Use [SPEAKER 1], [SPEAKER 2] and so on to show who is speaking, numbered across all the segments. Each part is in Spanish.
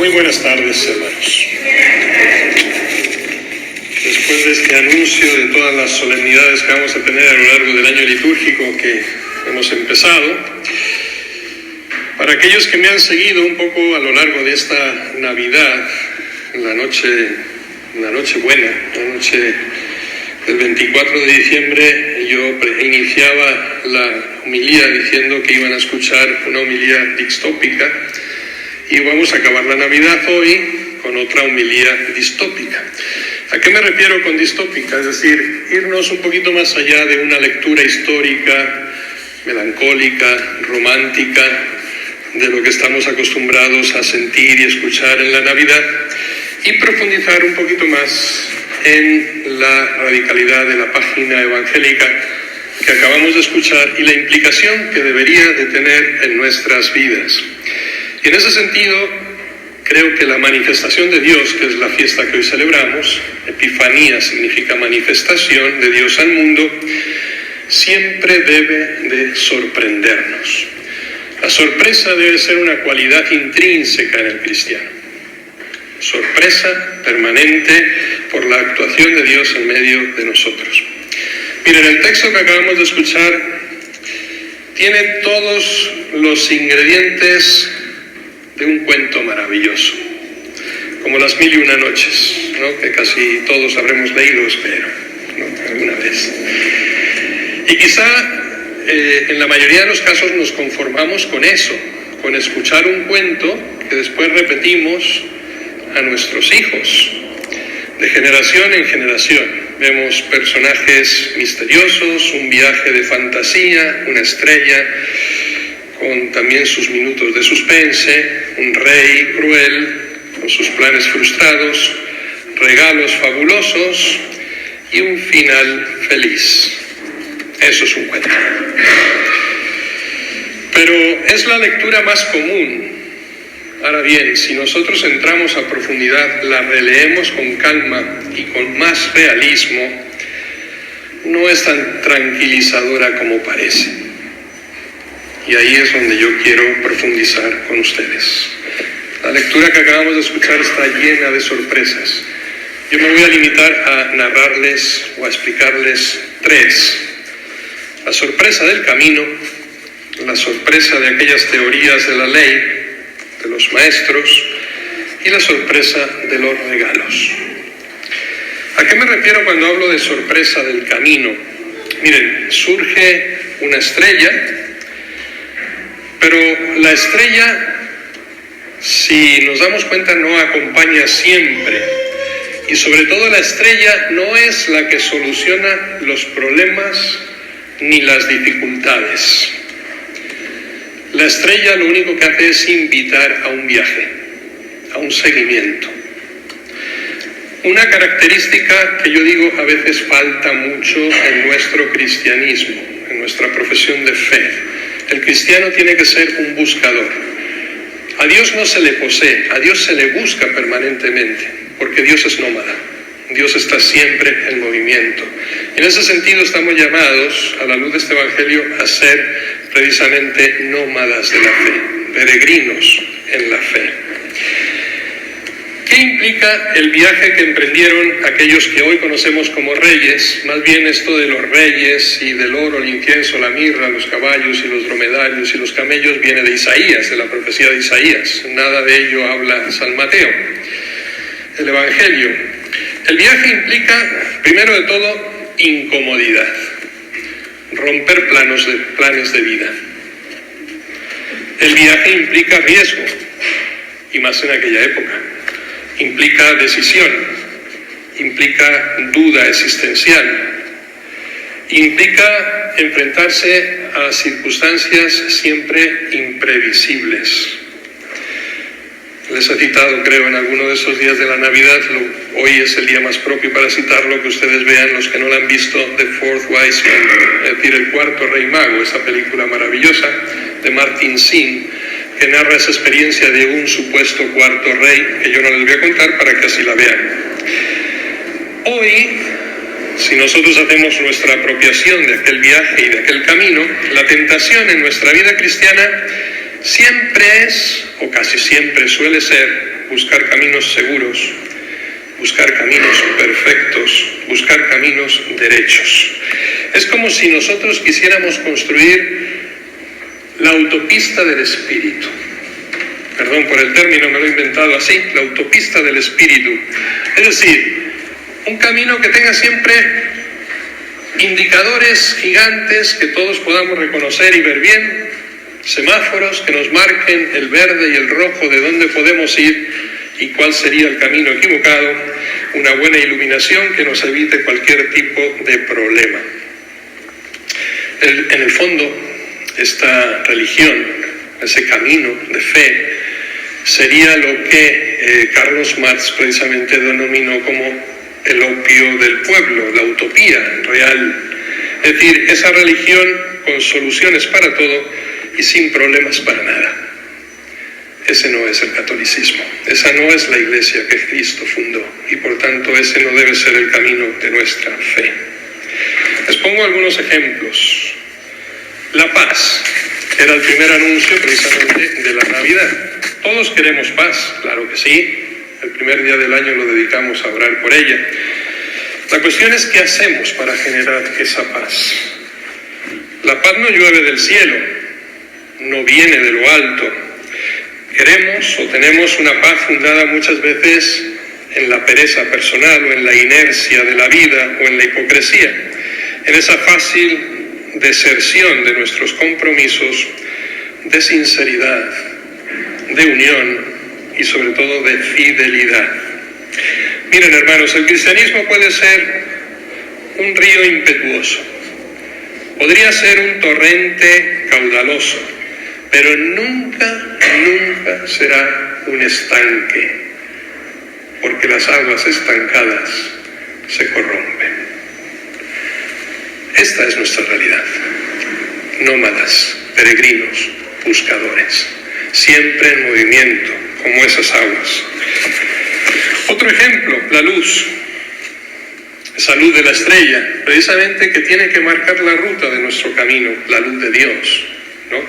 [SPEAKER 1] Muy buenas tardes, hermanos. Después de este anuncio de todas las solemnidades que vamos a tener a lo largo del año litúrgico que hemos empezado, para aquellos que me han seguido un poco a lo largo de esta Navidad, la noche buena, la noche del 24 de diciembre, yo iniciaba la homilía diciendo que iban a escuchar una homilía distópica y vamos a acabar la Navidad hoy con otra homilía distópica. ¿A qué me refiero con distópica? Es decir, irnos un poquito más allá de una lectura histórica, melancólica, romántica, de lo que estamos acostumbrados a sentir y escuchar en la Navidad, y profundizar un poquito más en la radicalidad de la página evangélica que acabamos de escuchar y la implicación que debería de tener en nuestras vidas. Y en ese sentido, creo que la manifestación de Dios, que es la fiesta que hoy celebramos, Epifanía significa manifestación de Dios al mundo, siempre debe de sorprendernos. La sorpresa debe ser una cualidad intrínseca en el cristiano. Sorpresa permanente por la actuación de Dios en medio de nosotros. Miren, el texto que acabamos de escuchar tiene todos los ingredientes de un cuento maravilloso, como las 1001 noches, ¿no? Que casi todos habremos leído, espero, ¿no? Alguna vez. Y quizá en la mayoría de los casos nos conformamos con eso, con escuchar un cuento que después repetimos a nuestros hijos, de generación en generación. Vemos personajes misteriosos, un viaje de fantasía, una estrella con también sus minutos de suspense, un rey cruel con sus planes frustrados, regalos fabulosos y un final feliz. Eso es un cuento. Pero es la lectura más común. Ahora bien, si nosotros entramos a profundidad, la releemos con calma y con más realismo, no es tan tranquilizadora como parece. Y ahí es donde yo quiero profundizar con ustedes. La lectura que acabamos de escuchar está llena de sorpresas. Yo me voy a limitar a narrarles o a explicarles tres. La sorpresa del camino, la sorpresa de aquellas teorías de la ley, de los maestros, y la sorpresa de los regalos. ¿A qué me refiero cuando hablo de sorpresa del camino? Miren, surge una estrella, pero la estrella, si nos damos cuenta, no acompaña siempre. Y sobre todo la estrella no es la que soluciona los problemas ni las dificultades. La estrella lo único que hace es invitar a un viaje, a un seguimiento. Una característica que yo digo a veces falta mucho en nuestro cristianismo, en nuestra profesión de fe. El cristiano tiene que ser un buscador. A Dios no se le posee, a Dios se le busca permanentemente, porque Dios es nómada. Dios está siempre en movimiento. En ese sentido estamos llamados, a la luz de este Evangelio, a ser precisamente nómadas de la fe, peregrinos en la fe. ¿Qué implica el viaje que emprendieron aquellos que hoy conocemos como reyes? Más bien esto de los reyes y del oro, el incienso, la mirra, los caballos y los dromedarios y los camellos viene de Isaías, de la profecía de Isaías. Nada de ello habla San Mateo. El Evangelio. El viaje implica, primero de todo, incomodidad. Romper planes de vida. El viaje implica riesgo, y más en aquella época. Implica decisión, implica duda existencial, implica enfrentarse a circunstancias siempre imprevisibles. Les he citado, creo, en alguno de esos días de la Navidad, hoy es el día más propio para citarlo, que ustedes vean, los que no lo han visto, The Fourth Wise Man, es decir, El Cuarto Rey Mago, esa película maravillosa de Martin Sheen, que narra esa experiencia de un supuesto cuarto rey, que yo no les voy a contar para que así la vean. Hoy, si nosotros hacemos nuestra apropiación de aquel viaje y de aquel camino, la tentación en nuestra vida cristiana siempre es, o casi siempre suele ser, buscar caminos seguros, buscar caminos perfectos, buscar caminos derechos. Es como si nosotros quisiéramos construir la autopista del espíritu. Perdón por el término, me lo he inventado así, la autopista del espíritu. Es decir, un camino que tenga siempre indicadores gigantes que todos podamos reconocer y ver bien, semáforos que nos marquen el verde y el rojo de dónde podemos ir y cuál sería el camino equivocado, una buena iluminación que nos evite cualquier tipo de problema. En el fondo, esta religión, ese camino de fe, sería lo que Carlos Marx precisamente denominó como el opio del pueblo, la utopía real. Es decir, esa religión con soluciones para todo y sin problemas para nada. Ese no es el catolicismo, esa no es la iglesia que Cristo fundó y por tanto ese no debe ser el camino de nuestra fe. Les pongo algunos ejemplos. La paz era el primer anuncio precisamente de la Navidad. Todos queremos paz, claro que sí. El primer día del año lo dedicamos a orar por ella. La cuestión es qué hacemos para generar esa paz. La paz no llueve del cielo, no viene de lo alto. Queremos o tenemos una paz fundada muchas veces en la pereza personal o en la inercia de la vida o en la hipocresía, en esa fácil deserción de nuestros compromisos, de sinceridad, de unión y sobre todo de fidelidad. Miren, hermanos, el cristianismo puede ser un río impetuoso, podría ser un torrente caudaloso, pero nunca será un estanque, porque las aguas estancadas se corrompen. Esta es nuestra realidad. Nómadas, peregrinos, buscadores, siempre en movimiento, como esas aguas. Otro ejemplo, la luz. Esa luz de la estrella, precisamente que tiene que marcar la ruta de nuestro camino, la luz de Dios, ¿no?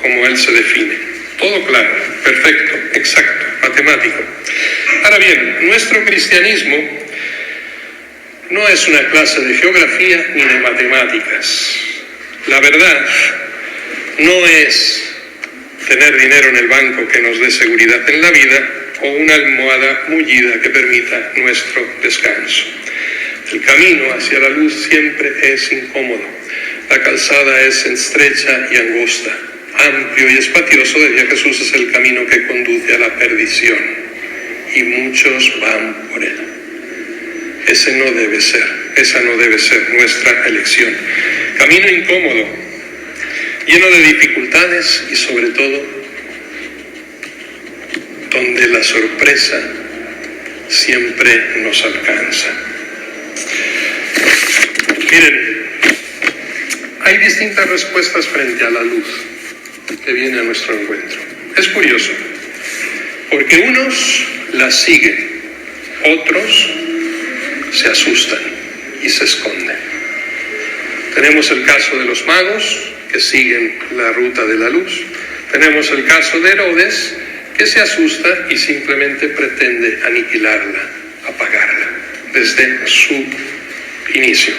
[SPEAKER 1] Como Él se define. Todo claro, perfecto, exacto, matemático. Ahora bien, nuestro cristianismo no es una clase de geografía ni de matemáticas. La verdad no es tener dinero en el banco que nos dé seguridad en la vida o una almohada mullida que permita nuestro descanso. El camino hacia la luz siempre es incómodo. La calzada es estrecha y angosta. Amplio y espacioso, decía Jesús, es el camino que conduce a la perdición. Y muchos van por él. Esa no debe ser nuestra elección. Camino incómodo, lleno de dificultades y sobre todo, donde la sorpresa siempre nos alcanza. Miren, hay distintas respuestas frente a la luz que viene a nuestro encuentro. Es curioso, porque unos la siguen, otros se asustan y se esconden. Tenemos el caso de los magos que siguen la ruta de la luz. Tenemos el caso de Herodes que se asusta y simplemente pretende aniquilarla, apagarla desde su inicio.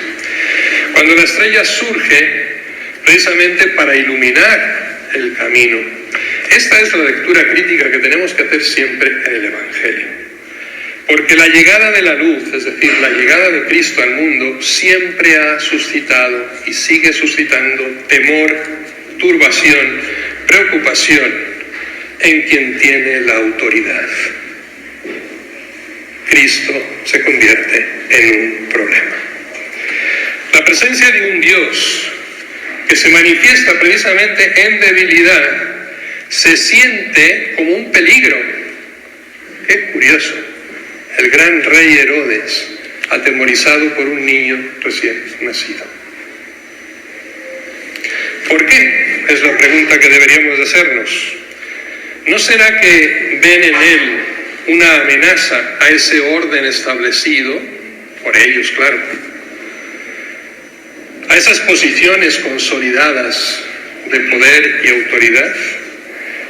[SPEAKER 1] Cuando la estrella surge precisamente para iluminar el camino, esta es la lectura crítica que tenemos que hacer siempre en el Evangelio. Porque la llegada de la luz, es decir, la llegada de Cristo al mundo, siempre ha suscitado y sigue suscitando temor, turbación, preocupación en quien tiene la autoridad. Cristo se convierte en un problema. La presencia de un Dios que se manifiesta precisamente en debilidad se siente como un peligro. Qué curioso. El gran rey Herodes, atemorizado por un niño recién nacido. ¿Por qué? Es la pregunta que deberíamos de hacernos. ¿No será que ven en él una amenaza a ese orden establecido, por ellos, claro, a esas posiciones consolidadas de poder y autoridad?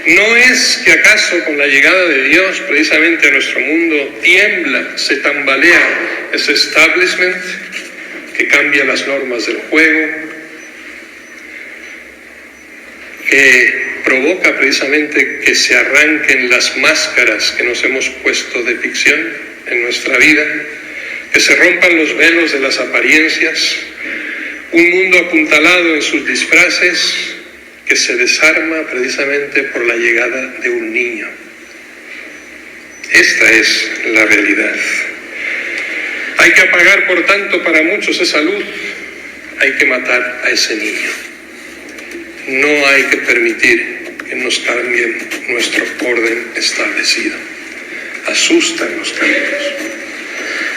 [SPEAKER 1] ¿No es que acaso con la llegada de Dios precisamente a nuestro mundo tiembla, se tambalea ese establishment que cambia las normas del juego, que provoca precisamente que se arranquen las máscaras que nos hemos puesto de ficción en nuestra vida, que se rompan los velos de las apariencias, un mundo apuntalado en sus disfraces que se desarma precisamente por la llegada de un niño? Esta es la realidad. Hay que apagar, por tanto, para muchos esa luz, hay que matar a ese niño. No hay que permitir que nos cambien nuestro orden establecido. Asustan los cambios.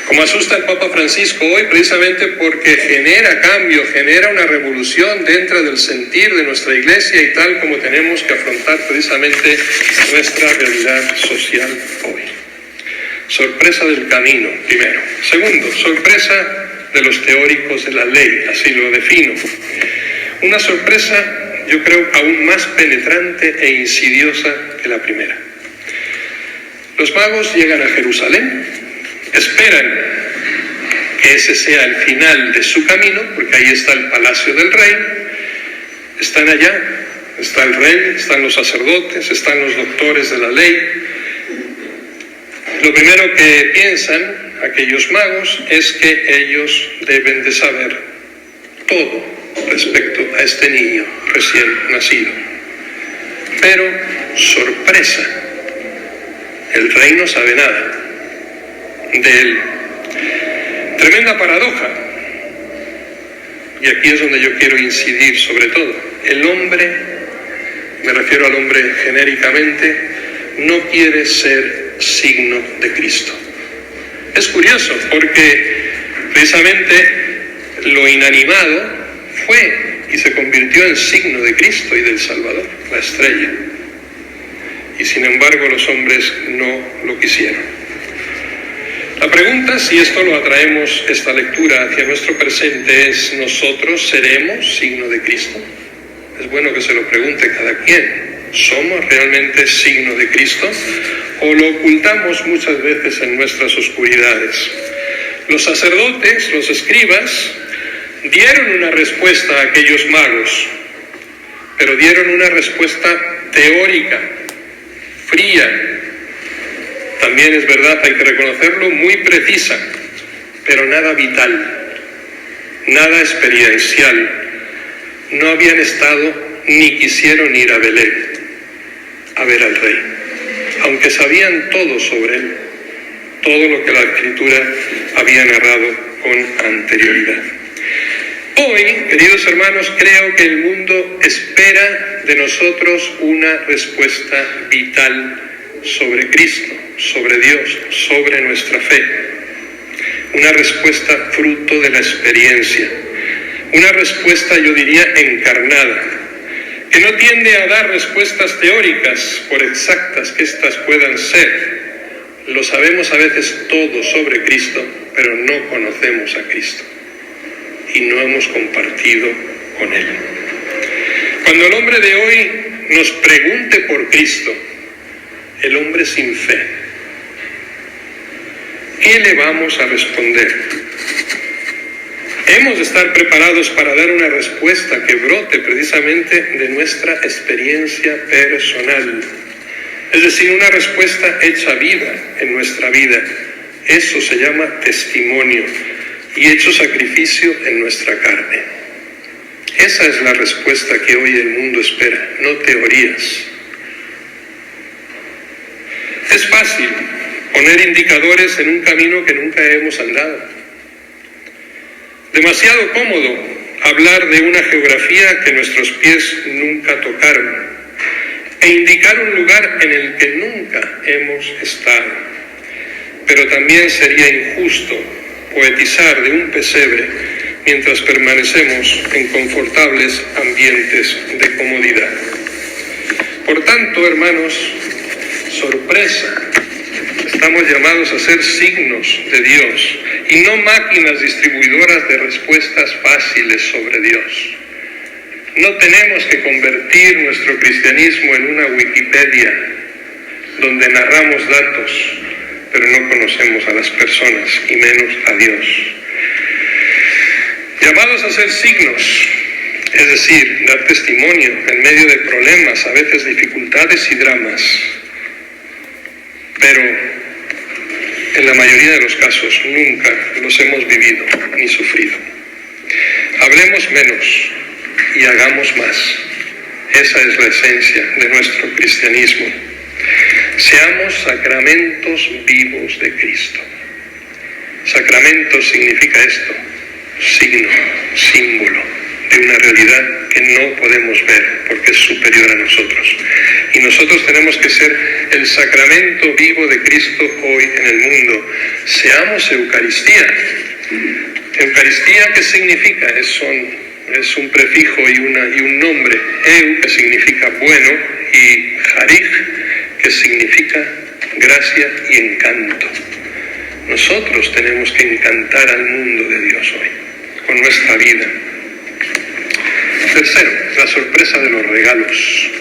[SPEAKER 1] Como asusta el Papa Francisco hoy, precisamente porque genera cambio, genera una revolución dentro del sentir de nuestra Iglesia y tal como tenemos que afrontar precisamente nuestra realidad social hoy. Sorpresa del camino, primero. Segundo, sorpresa de los teóricos de la ley, así lo defino. Una sorpresa, yo creo, aún más penetrante e insidiosa que la primera. Los magos llegan a Jerusalén, esperan que ese sea el final de su camino, porque ahí está el palacio del rey, están allá, está el rey, están los sacerdotes, están los doctores de la ley. Lo primero que piensan aquellos magos es que ellos deben de saber todo respecto a este niño recién nacido. Pero, sorpresa, el rey no sabe nada de él. Tremenda paradoja. Y aquí es donde yo quiero incidir sobre todo. El hombre, me refiero al hombre genéricamente, no quiere ser signo de Cristo. Es curioso porque precisamente lo inanimado fue y se convirtió en signo de Cristo y del Salvador, la estrella. Y sin embargo los hombres no lo quisieron. La pregunta, si esto lo atraemos, esta lectura hacia nuestro presente, es: ¿nosotros seremos signo de Cristo? Es bueno que se lo pregunte cada quien. ¿Somos realmente signo de Cristo? ¿O lo ocultamos muchas veces en nuestras oscuridades? Los sacerdotes, los escribas, dieron una respuesta a aquellos magos, pero dieron una respuesta teórica, fría. También es verdad, hay que reconocerlo, muy precisa, pero nada vital, nada experiencial. No habían estado ni quisieron ir a Belén a ver al rey, aunque sabían todo sobre él, todo lo que la Escritura había narrado con anterioridad. Hoy, queridos hermanos, creo que el mundo espera de nosotros una respuesta vital sobre Cristo, sobre Dios, sobre nuestra fe. Una respuesta fruto de la experiencia. Una respuesta, yo diría, encarnada, que no tiende a dar respuestas teóricas, por exactas que éstas puedan ser. Lo sabemos a veces todo sobre Cristo, pero no conocemos a Cristo y no hemos compartido con Él. Cuando el hombre de hoy nos pregunte por Cristo, el hombre sin fe, ¿qué le vamos a responder? Hemos de estar preparados para dar una respuesta que brote precisamente de nuestra experiencia personal. Es decir, una respuesta hecha vida en nuestra vida. Eso se llama testimonio y hecho sacrificio en nuestra carne. Esa es la respuesta que hoy el mundo espera, no teorías. Es fácil poner indicadores en un camino que nunca hemos andado. Demasiado cómodo hablar de una geografía que nuestros pies nunca tocaron e indicar un lugar en el que nunca hemos estado. Pero también sería injusto poetizar de un pesebre mientras permanecemos en confortables ambientes de comodidad. Por tanto, hermanos, sorpresa, estamos llamados a ser signos de Dios y no máquinas distribuidoras de respuestas fáciles sobre Dios. No tenemos que convertir nuestro cristianismo en una Wikipedia donde narramos datos, pero no conocemos a las personas y menos a Dios. Llamados a ser signos, es decir, dar testimonio en medio de problemas, a veces dificultades y dramas, pero en la mayoría de los casos nunca los hemos vivido ni sufrido. Hablemos menos y hagamos más. Esa es la esencia de nuestro cristianismo. Seamos sacramentos vivos de Cristo. Sacramento significa esto: signo, símbolo de una realidad que no podemos ver porque es superior a nosotros. Y nosotros tenemos que ser el sacramento vivo de Cristo hoy en el mundo. Seamos Eucaristía. Eucaristía, ¿qué significa? Es un prefijo y un nombre. Eu, que significa bueno, y Jarij, que significa gracia y encanto. Nosotros tenemos que encantar al mundo de Dios hoy, con nuestra vida. Tercero, la sorpresa de los regalos.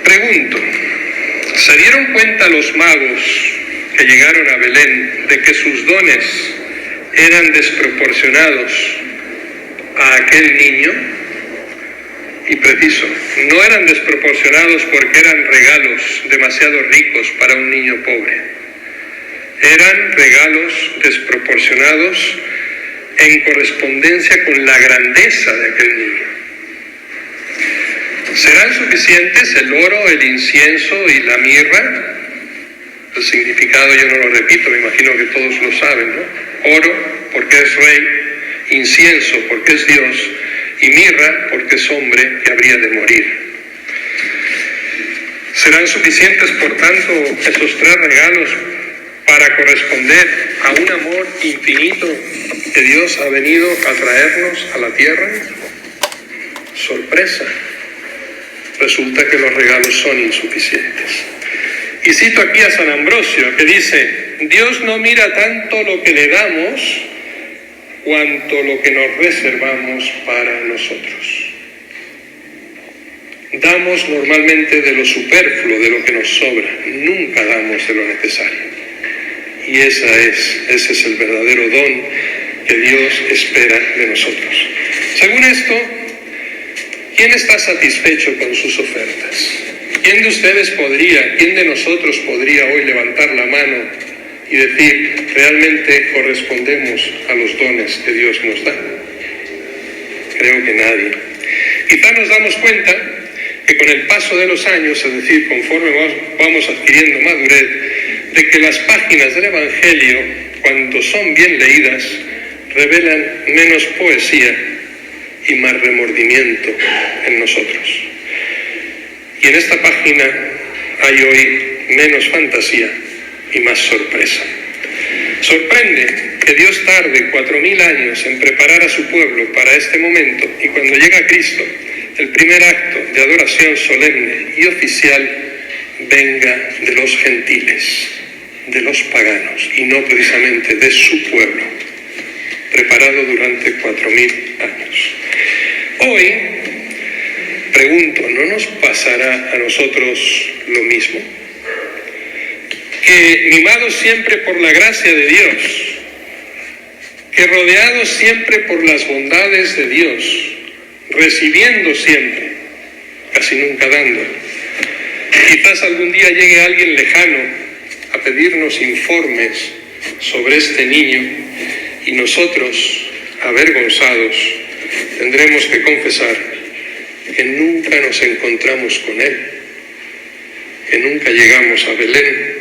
[SPEAKER 1] Pregunto, ¿se dieron cuenta los magos que llegaron a Belén de que sus dones eran desproporcionados a aquel niño? Y preciso, no eran desproporcionados porque eran regalos demasiado ricos para un niño pobre. Eran regalos desproporcionados en correspondencia con la grandeza de aquel niño. ¿Serán suficientes el oro, el incienso y la mirra? El significado yo no lo repito, me imagino que todos lo saben, ¿no? Oro, porque es rey; incienso, porque es Dios; y mirra, porque es hombre que habría de morir. ¿Serán suficientes, por tanto, esos tres regalos para corresponder a un amor infinito que Dios ha venido a traernos a la tierra? Sorpresa. Resulta que los regalos son insuficientes. Y cito aquí a San Ambrosio, que dice: Dios no mira tanto lo que le damos cuanto lo que nos reservamos para nosotros. Damos normalmente de lo superfluo, de lo que nos sobra, nunca damos de lo necesario. Y ese es el verdadero don que Dios espera de nosotros. Según esto, ¿quién está satisfecho con sus ofertas? ¿Quién de nosotros podría hoy levantar la mano y decir: realmente correspondemos a los dones que Dios nos da? Creo que nadie. Quizá nos damos cuenta que con el paso de los años, es decir, conforme vamos adquiriendo madurez, de que las páginas del Evangelio, cuando son bien leídas, revelan menos poesía y más remordimiento en nosotros. Y en esta página hay hoy menos fantasía y más sorpresa. Sorprende que Dios tarde 4000 años en preparar a su pueblo para este momento, y cuando llega Cristo, el primer acto de adoración solemne y oficial venga de los gentiles, de los paganos, y no precisamente de su pueblo, preparado durante 4000 años. Hoy, pregunto, ¿no nos pasará a nosotros lo mismo? Que mimados siempre por la gracia de Dios, que rodeados siempre por las bondades de Dios, recibiendo siempre, casi nunca dando, quizás algún día llegue alguien lejano a pedirnos informes sobre este niño, y nosotros, avergonzados, tendremos que confesar que nunca nos encontramos con él, que nunca llegamos a Belén,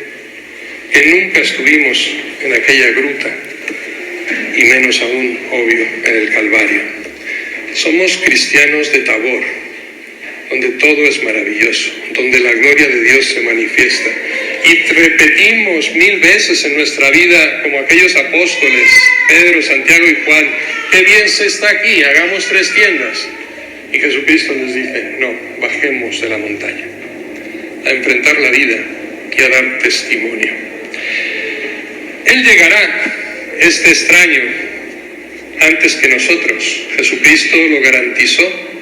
[SPEAKER 1] que nunca estuvimos en aquella gruta, y menos aún, obvio, en el Calvario. Somos cristianos de Tabor, donde todo es maravilloso, donde la gloria de Dios se manifiesta, y repetimos 1000 veces en nuestra vida, como aquellos apóstoles, Pedro, Santiago y Juan: qué bien se está aquí, hagamos 3 tiendas. Y Jesucristo nos dice: no, bajemos de la montaña a enfrentar la vida y a dar testimonio. Él llegará, este extraño, antes que nosotros. Jesucristo lo garantizó.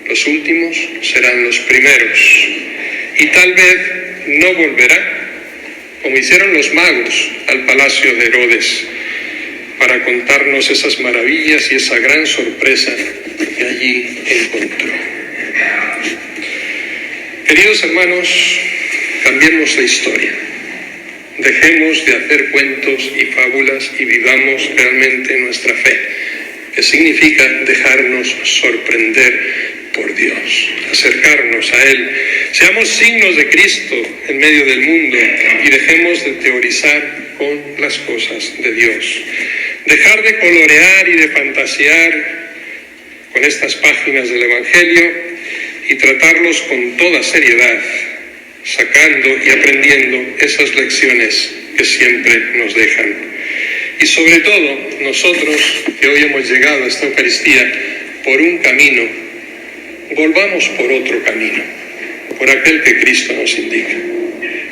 [SPEAKER 1] Los últimos serán los primeros. Y tal vez no volverá, como hicieron los magos al palacio de Herodes, para contarnos esas maravillas y esa gran sorpresa que allí encontró. Queridos hermanos, cambiemos la historia. Dejemos de hacer cuentos y fábulas y vivamos realmente nuestra fe, que significa dejarnos sorprender por Dios, acercarnos a Él. Seamos signos de Cristo en medio del mundo y dejemos de teorizar con las cosas de Dios. Dejar de colorear y de fantasear con estas páginas del Evangelio y tratarlos con toda seriedad, sacando y aprendiendo esas lecciones que siempre nos dejan. Y sobre todo, nosotros que hoy hemos llegado a esta Eucaristía por un camino, volvamos por otro camino, por aquel que Cristo nos indica.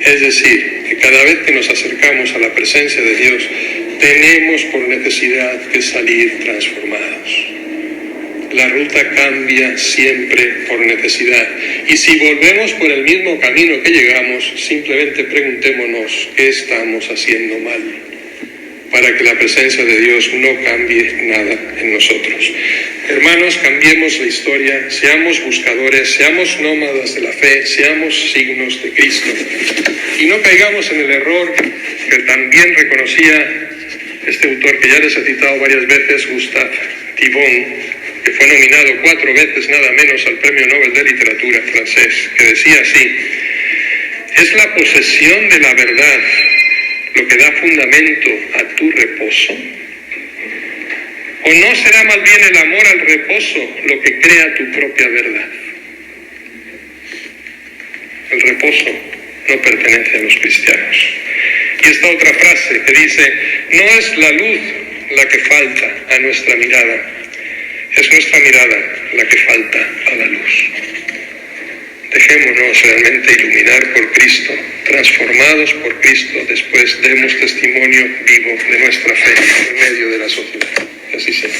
[SPEAKER 1] Es decir, que cada vez que nos acercamos a la presencia de Dios, tenemos por necesidad que salir transformados. La ruta cambia siempre por necesidad. Y si volvemos por el mismo camino que llegamos, simplemente preguntémonos qué estamos haciendo mal, para que la presencia de Dios no cambie nada en nosotros. Hermanos, cambiemos la historia, seamos buscadores, seamos nómadas de la fe, seamos signos de Cristo. Y no caigamos en el error que también reconocía este autor que ya les he citado varias veces, Gustave Thibon, que fue nominado 4 veces nada menos al Premio Nobel de Literatura francés, que decía así: es la posesión de la verdad lo que da fundamento a tu reposo, ¿o no será más bien el amor al reposo lo que crea tu propia verdad? El reposo no pertenece a los cristianos. Y esta otra frase que dice: no es la luz la que falta a nuestra mirada, es nuestra mirada la que falta a la luz. Dejémonos realmente iluminar por Cristo, transformados por Cristo, después demos testimonio vivo de nuestra fe en medio de la sociedad. Que así sea.